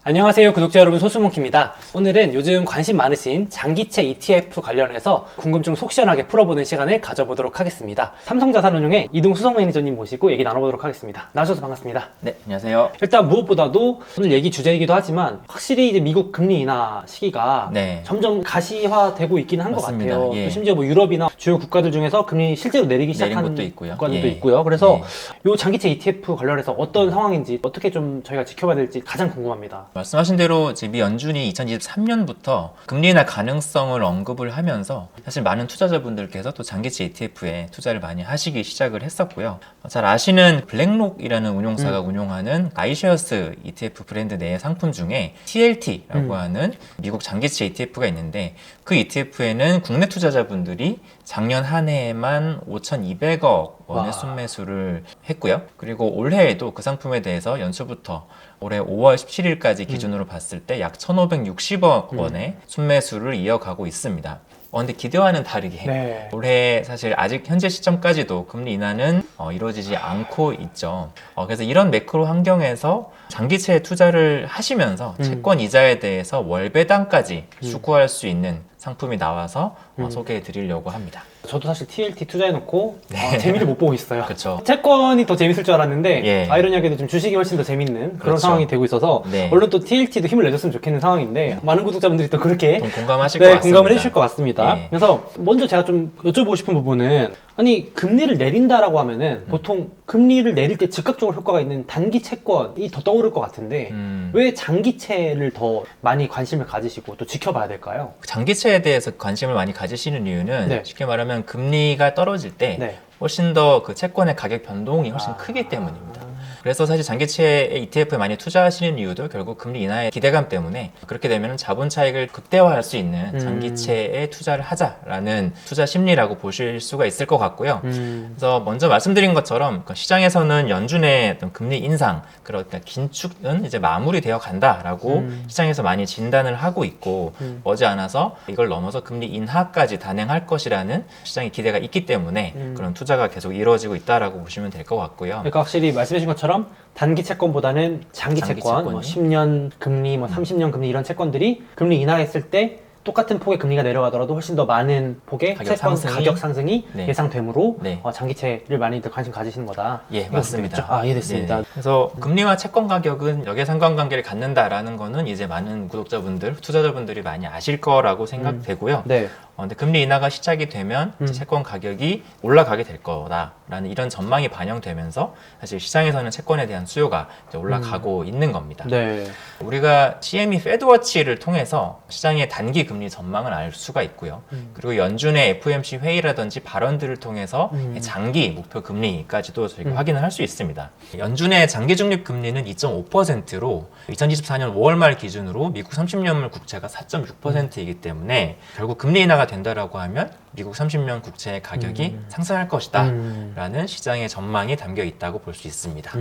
안녕하세요, 구독자 여러분. 소수몽키입니다. 오늘은 요즘 관심 많으신 장기채 ETF 관련해서 궁금증 속 시원하게 풀어보는 시간을 가져보도록 하겠습니다. 삼성자산운용의 이동수석 매니저님 모시고 얘기 나눠보도록 하겠습니다. 나와주셔서 반갑습니다. 네, 안녕하세요. 일단 무엇보다도 오늘 얘기 주제이기도 하지만 확실히 이제 미국 금리 인하 시기가 네. 점점 가시화되고 있기는 한 것 맞습니다. 같아요. 예. 또 심지어 뭐 유럽이나 주요 국가들 중에서 금리 실제로 내리기 내린 시작한 것도 있고요. 국가들도 예. 있고요. 그래서 네. 요 장기채 ETF 관련해서 어떤 상황인지 어떻게 좀 저희가 지켜봐야 될지 가장 궁금합니다. 말씀하신 대로 이제 미 연준이 2023년부터 금리 인하 가능성을 언급을 하면서 사실 많은 투자자분들께서 또 장기채 ETF에 투자를 많이 하시기 시작을 했었고요. 잘 아시는 블랙록이라는 운용사가 운용하는 아이쉐어스 ETF 브랜드 내의 상품 중에 TLT라고 하는 미국 장기채 ETF가 있는데 그 ETF에는 국내 투자자분들이 작년 한 해에만 5,200억 원의 와. 순매수를 했고요. 그리고 올해에도 그 상품에 대해서 연초부터 올해 5월 17일까지 기준으로 봤을 때 약 1,560억 원의 순매수를 이어가고 있습니다. 근데 기대와는 다르게 네. 올해 사실 아직 현재 시점까지도 금리 인하는 이루어지지 않고 있죠. 그래서 이런 매크로 환경에서 장기채에 투자를 하시면서 채권 이자에 대해서 월 배당까지 추구할 수 있는 상품이 나와서 소개해 드리려고 합니다. 저도 사실 TLT 투자해놓고 재미를 못 보고 있어요. 그렇죠. 채권이 더 재밌을 줄 알았는데 예. 아이러니하게도 좀 주식이 훨씬 더 재밌는 그런 그렇죠. 상황이 되고 있어서 네. 물론 또 TLT도 힘을 내줬으면 좋겠는 상황인데 많은 구독자분들이 또 그렇게 좀 공감하실 것 같습니다. 공감을 해주실 것 같습니다. 예. 그래서 먼저 제가 좀 여쭤보고 싶은 부분은 아니 금리를 내린다라고 하면은 보통 금리를 내릴 때 즉각적으로 효과가 있는 단기 채권이 더 떠오를 것 같은데 왜 장기채를 더 많이 관심을 가지시고 또 지켜봐야 될까요? 장기채에 대해서 관심을 많이 가지시는 이유는 네. 쉽게 말하면 금리가 떨어질 때 네. 훨씬 더 그 채권의 가격 변동이 훨씬 크기 때문입니다. 그래서 사실 장기채 ETF에 많이 투자하시는 이유도 결국 금리 인하의 기대감 때문에 그렇게 되면 자본 차익을 극대화할 수 있는 장기채에 투자를 하자라는 투자 심리라고 보실 수가 있을 것 같고요. 그래서 먼저 말씀드린 것처럼 시장에서는 연준의 어떤 금리 인상, 그러니까 긴축은 이제 마무리되어 간다라고 시장에서 많이 진단을 하고 있고 머지않아서 이걸 넘어서 금리 인하까지 단행할 것이라는 시장의 기대가 있기 때문에 그런 투자가 계속 이루어지고 있다라고 보시면 될 것 같고요. 그러니까 확실히 말씀해 주신 것처럼 단기 채권보다는 장기 채권, 뭐 10년 금리, 뭐 30년 금리 이런 채권들이 금리 인하했을 때 똑같은 폭의 금리가 내려가더라도 훨씬 더 많은 폭의 채권 가격 상승이 네. 예상되므로 네. 장기채를 많이들 관심 가지시는 거다. 예, 맞습니다. 이해됐습니다. 네. 그래서 금리와 채권 가격은 역의 상관관계를 갖는다라는 거는 이제 많은 구독자분들, 투자자분들이 많이 아실 거라고 생각되고요. 네. 근데 금리 인하가 시작이 되면 이제 채권 가격이 올라가게 될 거다라는 이런 전망이 반영되면서 사실 시장에서는 채권에 대한 수요가 이제 올라가고 있는 겁니다. 네. 우리가 CME 페드워치를 통해서 시장의 단기 금리 전망을 알 수가 있고요. 그리고 연준의 FOMC 회의라든지 발언들을 통해서 장기 목표 금리까지도 저희가 확인을 할 수 있습니다. 연준의 장기 중립 금리는 2.5%로 2024년 5월 말 기준으로 미국 30년물 국채가 4.6%이기 때문에 결국 금리 인하가 된다라고 하면 미국 30년 국채의 가격이 상승할 것이다 라는 시장의 전망이 담겨 있다고 볼 수 있습니다.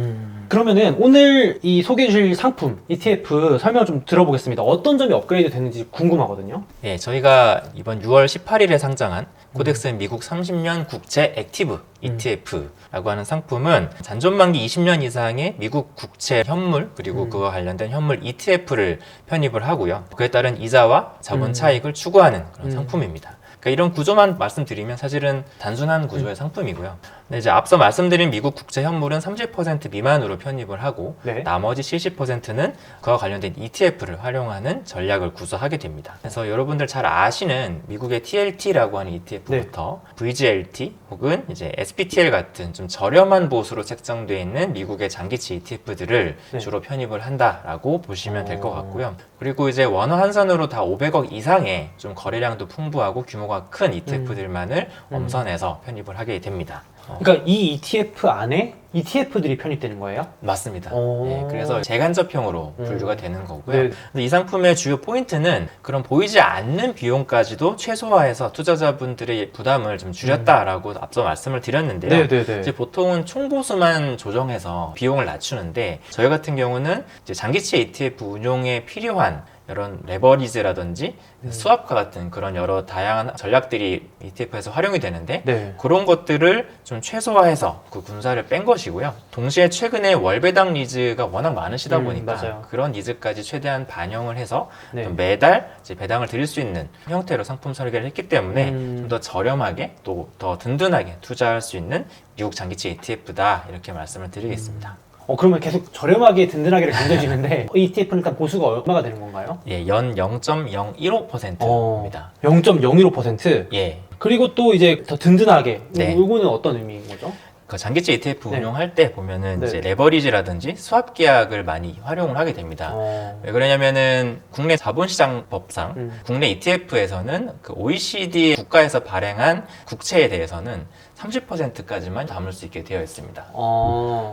그러면은 오늘 이 소개해 주실 상품 ETF 설명 좀 들어보겠습니다. 어떤 점이 업그레이드 됐는지 궁금하거든요. 네, 저희가 이번 6월 18일에 상장한 코덱스 미국 30년 국채 액티브 ETF라고 하는 상품은 잔존만기 20년 이상의 미국 국채 현물 그리고 그와 관련된 현물 ETF를 편입을 하고요. 그에 따른 이자와 자본 차익을 추구하는 그런 상품입니다. 그러니까 이런 구조만 말씀드리면 사실은 단순한 구조의 상품이고요. 근데 이제 앞서 말씀드린 미국 국채 현물은 30% 미만으로 편입을 하고 네. 나머지 70%는 그와 관련된 ETF를 활용하는 전략을 구사하게 됩니다. 그래서 여러분들 잘 아시는 미국의 TLT라고 하는 ETF부터 VGLT 혹은 이제 SPTL 같은 좀 저렴한 보수로 책정되어 있는 미국의 장기채 ETF들을 네. 주로 편입을 한다라고 보시면 될 것 같고요. 그리고 이제 원화 환산으로 다 500억 이상의 좀 거래량도 풍부하고 규모가 큰 ETF들만을 엄선해서 편입을 하게 됩니다. 그러니까 이 ETF 안에 ETF들이 편입되는 거예요? 맞습니다. 오. 네, 그래서 재간접형으로 분류가 되는 거고요. 네. 근데 이 상품의 주요 포인트는 그런 보이지 않는 비용까지도 최소화해서 투자자분들의 부담을 좀 줄였다라고 앞서 말씀을 드렸는데요. 네네네. 이제 보통은 총보수만 조정해서 비용을 낮추는데 저희 같은 경우는 이제 장기채 ETF 운용에 필요한 이런 레버리지라든지 스왑과 같은 그런 여러 다양한 전략들이 ETF에서 활용이 되는데 네. 그런 것들을 좀 최소화해서 그 군사를 뺀 것이고요. 동시에 최근에 월배당 니즈가 워낙 많으시다 보니까 맞아요. 그런 니즈까지 최대한 반영을 해서 네. 좀 매달 이제 배당을 드릴 수 있는 형태로 상품 설계를 했기 때문에 좀 더 저렴하게 또 더 든든하게 투자할 수 있는 미국 장기채 ETF다 이렇게 말씀을 드리겠습니다. 그러면 계속 저렴하게 든든하게를 견뎌지는데 이 ETF는 일단 보수가 얼마가 되는 건가요? 예, 연 0.015%입니다. 0.015%? 예. 그리고 또 이제 더 든든하게 네. 이거는 어떤 의미인 거죠? 그 장기채 ETF 네. 운용할 때 보면은 네. 이제 레버리지라든지 스왑 계약을 많이 활용을 하게 됩니다. 왜 그러냐면은 국내 자본시장법상 국내 ETF에서는 그 OECD 국가에서 발행한 국채에 대해서는 30%까지만 담을 수 있게 되어 있습니다.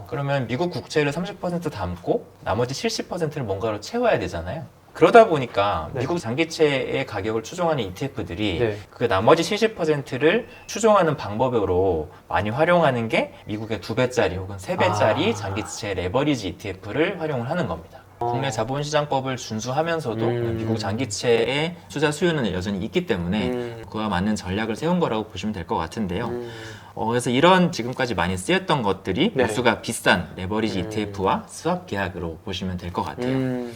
그러면 미국 국채를 30% 담고 나머지 70%를 뭔가로 채워야 되잖아요. 그러다 보니까 네. 미국 장기채의 가격을 추종하는 ETF들이 네. 그 나머지 70%를 추종하는 방법으로 많이 활용하는 게 미국의 2배짜리 혹은 3배짜리 장기채 레버리지 ETF를 활용을 하는 겁니다. 국내 자본시장법을 준수하면서도 미국 장기채의 투자 수요는 여전히 있기 때문에 그와 맞는 전략을 세운 거라고 보시면 될 것 같은데요. 그래서 이런 지금까지 많이 쓰였던 것들이 네. 보수가 비싼 레버리지 ETF와 스왑 계약으로 보시면 될 것 같아요.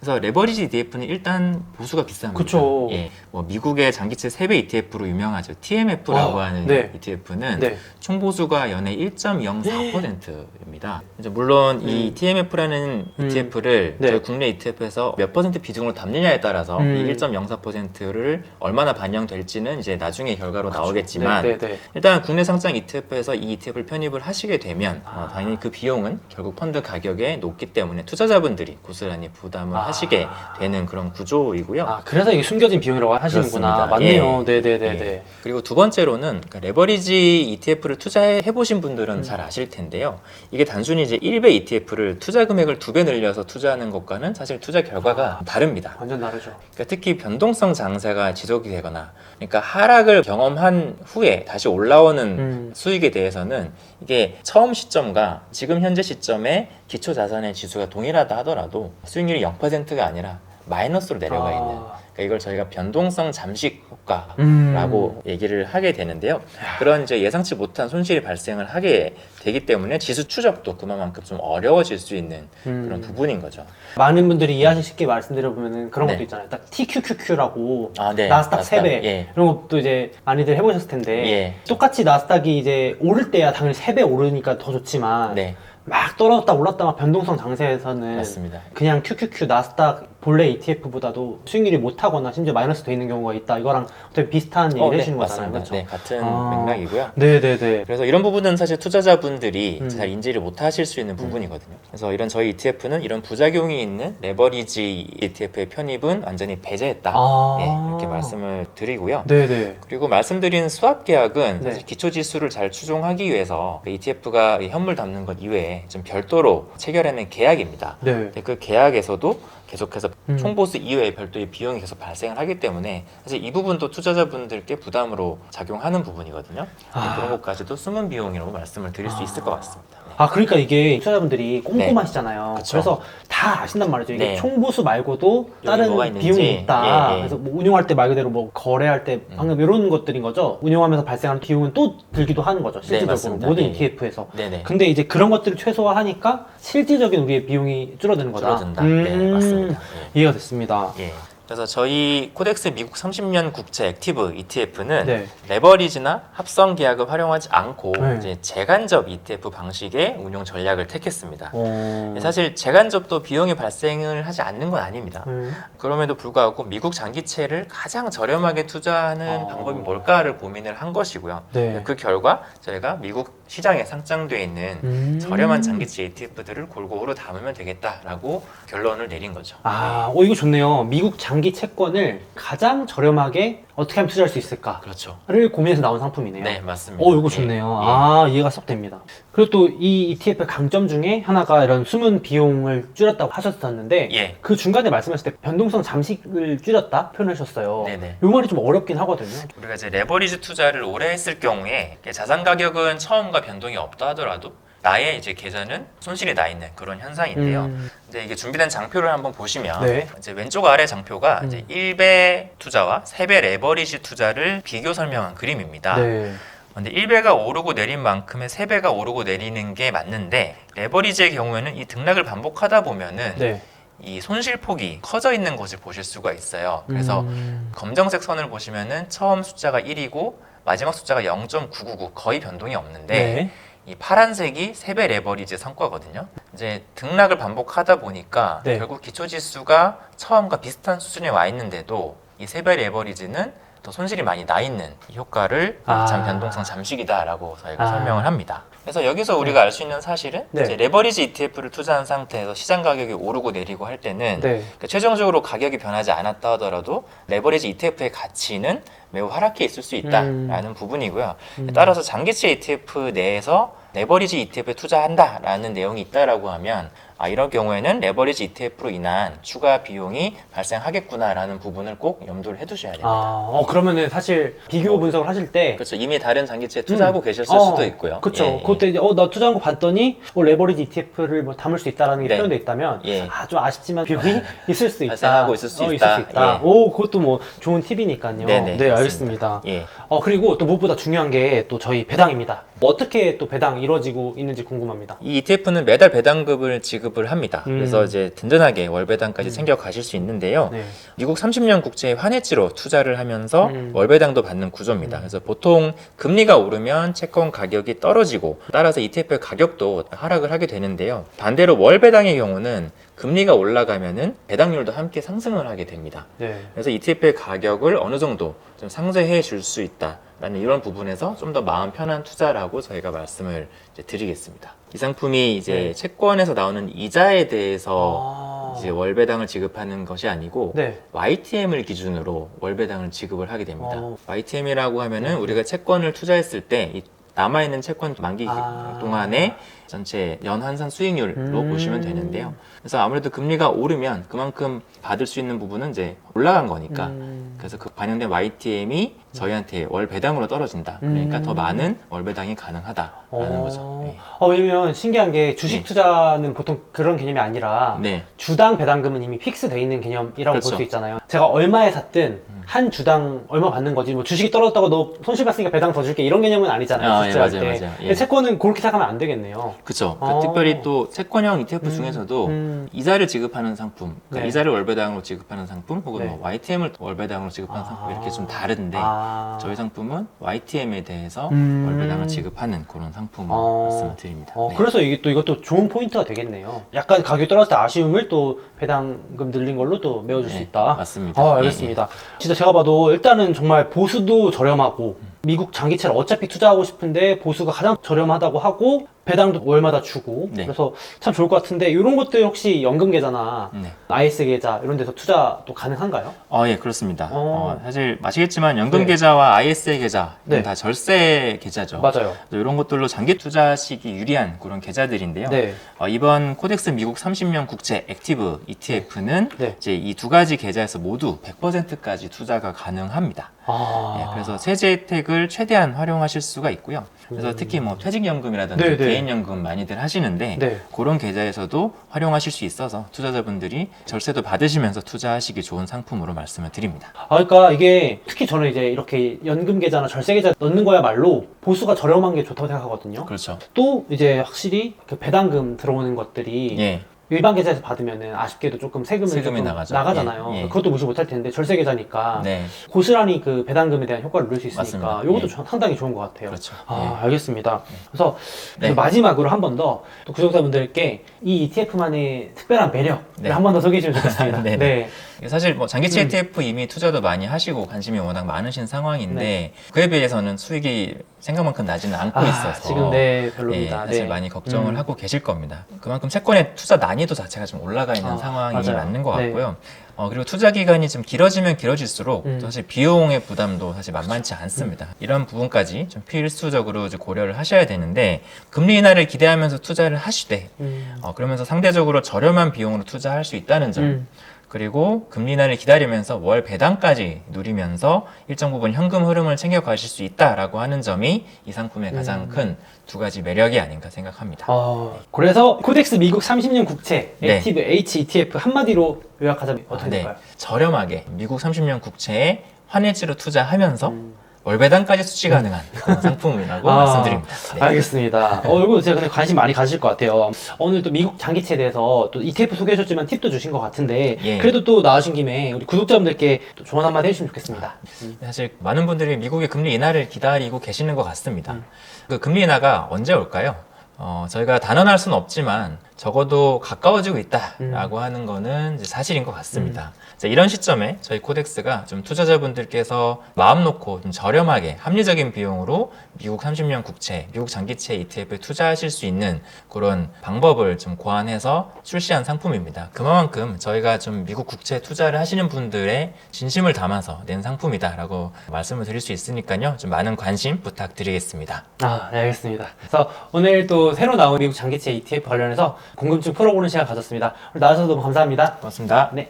그래서 레버리지 ETF는 일단 보수가 비쌉니다. 그쵸. 예, 뭐 미국의 장기채 3배 ETF로 유명하죠. TMF라고 하는 네. ETF는 네. 총보수가 연에 1.04%입니다. 이제 물론 이 TMF라는 ETF를 네. 저희 국내 ETF에서 몇 퍼센트 비중으로 담느냐에 따라서 이 1.04%를 얼마나 반영될지는 이제 나중에 결과로 나오겠지만 네, 네, 네. 일단 국내 상장 ETF에서 이 ETF를 편입을 하시게 되면 당연히 그 비용은 결국 펀드 가격에 높기 때문에 투자자분들이 고스란히 부담을 하시게 되는 그런 구조이고요. 그래서 이게 숨겨진 비용이라고 하시는구나. 그렇습니다. 맞네요. 예. 네네네네. 예. 그리고 두 번째로는 그러니까 레버리지 ETF를 투자해 보신 분들은 잘 아실 텐데요. 이게 단순히 이제 1배 ETF를 투자 금액을 2배 늘려서 투자하는 것과는 사실 투자 결과가 다릅니다. 완전 다르죠. 그러니까 특히 변동성 장세가 지속이 되거나 그러니까 하락을 경험한 후에 다시 올라오는 수익에 대해서는 이게 처음 시점과 지금 현재 시점에 기초 자산의 지수가 동일하다 하더라도 수익률이 0%가 아니라 마이너스로 내려가 있는 그러니까 이걸 저희가 변동성 잠식 효과라고 얘기를 하게 되는데요. 그런 이제 예상치 못한 손실이 발생을 하게 되기 때문에 지수 추적도 그만큼 좀 어려워질 수 있는 그런 부분인 거죠. 많은 분들이 이해하기 쉽게 말씀드려보면 그런 네. 것도 있잖아요. 딱 TQQQ라고 네. 나스닥 3배 예. 이런 것도 이제 많이들 해보셨을 텐데 예. 똑같이 나스닥이 이제 오를 때야 당연히 3배 오르니까 더 좋지만 네. 막 떨어졌다 올랐다 막 변동성 장세에서는 맞습니다. 그냥 QQQ 나스닥 본래 ETF보다도 수익률이 못하거나 심지어 마이너스 돼 있는 경우가 있다. 이거랑 어떻게 비슷한 얘기를 네, 해주시는 거잖아요. 맞습니다. 그렇죠? 네, 같은 맥락이고요. 네네네. 그래서 이런 부분은 사실 투자자분들이 잘 인지를 못 하실 수 있는 부분이거든요. 그래서 이런 저희 ETF는 이런 부작용이 있는 레버리지 ETF의 편입은 완전히 배제했다. 네, 이렇게 말씀을 드리고요. 네네. 그리고 말씀드린 스왑 계약은 네. 사실 기초 지수를 잘 추종하기 위해서 ETF가 현물 담는 것 이외에 좀 별도로 체결하는 계약입니다. 네. 근데 그 계약에서도 계속해서 총보수 이외에 별도의 비용이 계속 발생을 하기 때문에 사실 이 부분도 투자자분들께 부담으로 작용하는 부분이거든요. 그런 것까지도 숨은 비용이라고 말씀을 드릴 수 있을 것 같습니다. 네. 그러니까 이게 투자자분들이 꼼꼼하시잖아요. 그쵸. 그래서 다 아신단 말이죠. 이게 네. 총보수 말고도 다른 뭐가 있는지. 비용이 있다. 예, 예. 그래서 뭐 운용할 때 말 그대로 뭐 거래할 때 방금 이런 것들인 거죠. 운용하면서 발생하는 비용은 또 들기도 하는 거죠. 실질적으로 맞습니다. 모든 예. ETF에서. 네네. 근데 이제 그런 것들을 최소화하니까 실질적인 우리의 비용이 줄어드는 거다. 줄어든다. 네, 맞습니다. 이해가 됐습니다. 예. 그래서 저희 코덱스 미국 30년 국채 액티브 ETF는 네. 레버리지나 합성 계약을 활용하지 않고 네. 이제 재간접 ETF 방식의 운용 전략을 택했습니다. 어... 사실 재간접도 비용이 발생을 하지 않는 건 아닙니다. 네. 그럼에도 불구하고 미국 장기채를 가장 저렴하게 투자하는 방법이 뭘까를 고민을 한 것이고요. 네. 그 결과 저희가 미국 시장에 상장되어 있는 저렴한 장기채 ETF들을 골고루 담으면 되겠다라고 결론을 내린 거죠. 이거 좋네요. 미국 장기 채권을 가장 저렴하게 어떻게 하면 투자할 수 있을까를 그렇죠. 고민해서 나온 상품이네요. 네, 맞습니다. 이거 좋네요. 이해가 쏙 됩니다. 그리고 또 이 ETF의 강점 중에 하나가 이런 숨은 비용을 줄였다고 하셨었는데 예. 그 중간에 말씀하실 때 변동성 잠식을 줄였다 표현하셨어요. 네네. 이 말이 좀 어렵긴 하거든요. 우리가 이제 레버리지 투자를 오래 했을 경우에 자산 가격은 처음과 변동이 없다 하더라도 나의 이제 계좌는 손실이 나 있는 그런 현상인데요. 이제 이게 준비된 장표를 한번 보시면 네. 이제 왼쪽 아래 장표가 이제 1배 투자와 3배 레버리지 투자를 비교 설명한 그림입니다. 네. 근데 1배가 오르고 내린 만큼의 3배가 오르고 내리는 게 맞는데 레버리지의 경우에는 이 등락을 반복하다 보면은 네. 이 손실폭이 커져 있는 것을 보실 수가 있어요. 그래서 검정색 선을 보시면은 처음 숫자가 1이고 마지막 숫자가 0.999 거의 변동이 없는데 네. 이 파란색이 3배 레버리지의 성과거든요. 이제 등락을 반복하다 보니까 네. 결국 기초지수가 처음과 비슷한 수준에 와 있는데도 이 3배 레버리지는 더 손실이 많이 나 있는 이 효과를 변동성 잠식이다라고 저희가 설명을 합니다. 그래서 여기서 우리가 알 수 있는 사실은 네. 이제 레버리지 ETF를 투자한 상태에서 시장 가격이 오르고 내리고 할 때는 네. 그러니까 최종적으로 가격이 변하지 않았다 하더라도 레버리지 ETF의 가치는 매우 하락해 있을 수 있다라는 부분이고요. 따라서 장기채 ETF 내에서 레버리지 ETF에 투자한다라는 내용이 있다라고 하면 이런 경우에는 레버리지 ETF로 인한 추가 비용이 발생하겠구나라는 부분을 꼭 염두를 해두셔야 됩니다. 그러면은 사실 비교 분석을 하실 때 그렇죠. 이미 다른 장기채에 투자하고 계셨을 수도 있고요. 그렇죠. 예, 예. 그때 이제 나 투자한 거 봤더니 레버리지 ETF를 뭐 담을 수 있다라는 게 네. 표현돼 있다면 예. 좀 아쉽지만 비용이 있을 수 있다. 발생하고 있을 수 있다. 예. 그것도 뭐 좋은 팁이니까요. 네네, 네, 맞습니다. 알겠습니다. 예. 그리고 또 무엇보다 중요한 게 또 저희 배당입니다. 어떻게 또 배당 이루어지고 있는지 궁금합니다. 이 ETF는 매달 배당금을 지급을 합니다. 그래서 이제 든든하게 월 배당까지 챙겨 가실 수 있는데요. 네. 미국 30년 국채의 환해지로 투자를 하면서 월 배당도 받는 구조입니다. 그래서 보통 금리가 오르면 채권 가격이 떨어지고 따라서 ETF의 가격도 하락을 하게 되는데요. 반대로 월 배당의 경우는 금리가 올라가면은 배당률도 함께 상승을 하게 됩니다. 네. 그래서 ETF의 가격을 어느 정도 좀 상쇄해 줄 수 있다라는 이런 부분에서 좀 더 마음 편한 투자라고 저희가 말씀을 이제 드리겠습니다. 이 상품이 이제 네. 채권에서 나오는 이자에 대해서 이제 월배당을 지급하는 것이 아니고 네. YTM을 기준으로 월배당을 지급을 하게 됩니다. YTM이라고 하면은 우리가 채권을 투자했을 때 이 남아있는 채권 만기 동안에 전체 연환산 수익률로 보시면 되는데요. 그래서 아무래도 금리가 오르면 그만큼 받을 수 있는 부분은 이제 올라간 거니까 그래서 그 반영된 YTM이 저희한테 월 배당으로 떨어진다. 그러니까 더 많은 월 배당이 가능하다라는 거죠. 네. 왜냐면 신기한 게 주식 네. 투자는 보통 그런 개념이 아니라 네. 주당 배당금은 이미 픽스돼 있는 개념이라고 그렇죠. 볼 수 있잖아요. 제가 얼마에 샀든 한 주당 얼마 받는 거지. 뭐 주식이 떨어졌다고 너 손실 봤으니까 배당 더 줄게 이런 개념은 아니잖아요. 예, 투자할 맞아요, 때. 맞아요. 예. 근데 채권은 그렇게 생각하면 안 되겠네요. 그렇죠. 특별히 또 채권형 ETF 중에서도 이자를 지급하는 상품, 그러니까 네. 이자를 월배당으로 지급하는 상품, 혹은 네. 뭐 YTM을 월배당으로 지급하는 상품 이렇게 좀 다른데 저희 상품은 YTM에 대해서 월배당을 지급하는 그런 상품을 말씀을 드립니다. 네. 그래서 이것도 좋은 포인트가 되겠네요. 약간 가격이 떨어졌을 때 아쉬움을 또 배당금 늘린 걸로 또 메워줄 수 네, 있다. 맞습니다. 알겠습니다. 진짜 제가 봐도 일단은 정말 보수도 저렴하고 미국 장기채를 어차피 투자하고 싶은데 보수가 가장 저렴하다고 하고 배당도 월마다 주고 네. 그래서 참 좋을 것 같은데 이런 것들 혹시 연금 계좌나 네. IS 계좌 이런 데서 투자도 가능한가요? 예, 그렇습니다. 어. 사실 아시겠지만 연금 네. 계좌와 ISA 계좌 네. 다 절세 계좌죠. 맞아요. 이런 것들로 장기 투자하시기 유리한 그런 계좌들인데요. 네. 이번 코덱스 미국 30년 국채 액티브 ETF는 네. 이제 이 두 가지 계좌에서 모두 100%까지 투자가 가능합니다. 그래서 세제 혜택을 최대한 활용하실 수가 있고요. 그래서 특히 뭐 퇴직연금이라든지 네, 네. 개인연금 많이들 하시는데 네. 그런 계좌에서도 활용하실 수 있어서 투자자분들이 절세도 받으시면서 투자하시기 좋은 상품으로 말씀을 드립니다. 그러니까 이게 특히 저는 이제 이렇게 연금 계좌나 절세 계좌 넣는 거야말로 보수가 저렴한 게 좋다고 생각하거든요. 그렇죠. 또 이제 확실히 그 배당금 들어오는 것들이 예. 일반 계좌에서 받으면은 아쉽게도 조금 세금이 조금 나가죠. 나가잖아요. 예, 예. 그것도 무시 못할 텐데 절세 계좌니까 네. 고스란히 그 배당금에 대한 효과를 누릴 수 있으니까 맞습니다. 이것도 예. 상당히 좋은 것 같아요. 그렇죠. 알겠습니다. 그래서 네. 마지막으로 한 번 더 또 구독자분들께 이 ETF만의 특별한 매력을 네. 한 번 더 소개해 주시면 좋겠습니다. 네네. 네. 사실 뭐 장기채 ETF 이미 투자도 많이 하시고 관심이 워낙 많으신 상황인데 네. 그에 비해서는 수익이 생각만큼 나지는 않고 있어서 지금 별로입니다. 사실 네. 많이 걱정을 하고 계실 겁니다. 그만큼 채권의 투자 난이도 자체가 좀 올라가 있는 상황이 맞아요. 맞는 것 네. 같고요. 그리고 투자 기간이 좀 길어지면 길어질수록 음. 또 사실 비용의 부담도 사실 만만치 않습니다. 이런 부분까지 좀 필수적으로 이제 고려를 하셔야 되는데 금리 인하를 기대하면서 투자를 하시되 그러면서 상대적으로 저렴한 비용으로 투자할 수 있다는 점 그리고 금리 인하를 기다리면서 월 배당까지 누리면서 일정 부분 현금 흐름을 챙겨가실 수 있다라고 하는 점이 이 상품의 가장 큰 두 가지 매력이 아닌가 생각합니다. 그래서 코덱스 미국 30년 국채 네. 액티브 H ETF 한마디로 요약하자면 어떻게 될까요? 저렴하게 미국 30년 국채에 환해지로 투자하면서 월 배당까지 수취 가능한 그런 상품이라고 말씀드립니다. 네. 알겠습니다. 이거 제가 근데 관심 많이 가질 것 같아요. 오늘 또 미국 장기채에 대해서 또 ETF 소개해주셨지만 팁도 주신 것 같은데 예. 그래도 또 나오신 김에 우리 구독자분들께 또 조언 한마디 해주시면 좋겠습니다. 사실 많은 분들이 미국의 금리 인하를 기다리고 계시는 것 같습니다. 그 금리 인하가 언제 올까요? 저희가 단언할 수는 없지만 적어도 가까워지고 있다라고 하는 거는 이제 사실인 것 같습니다. 자, 이런 시점에 저희 코덱스가 좀 투자자분들께서 마음 놓고 좀 저렴하게 합리적인 비용으로 미국 30년 국채, 미국 장기채 ETF에 투자하실 수 있는 그런 방법을 좀 고안해서 출시한 상품입니다. 그만큼 저희가 좀 미국 국채 투자를 하시는 분들의 진심을 담아서 낸 상품이다라고 말씀을 드릴 수 있으니까요. 좀 많은 관심 부탁드리겠습니다. 네, 알겠습니다. 그래서 오늘 또 새로 나온 미국 장기채 ETF 관련해서 궁금증 풀어보는 시간 가졌습니다. 오늘 나와주셔서 너무 감사합니다. 고맙습니다. 네.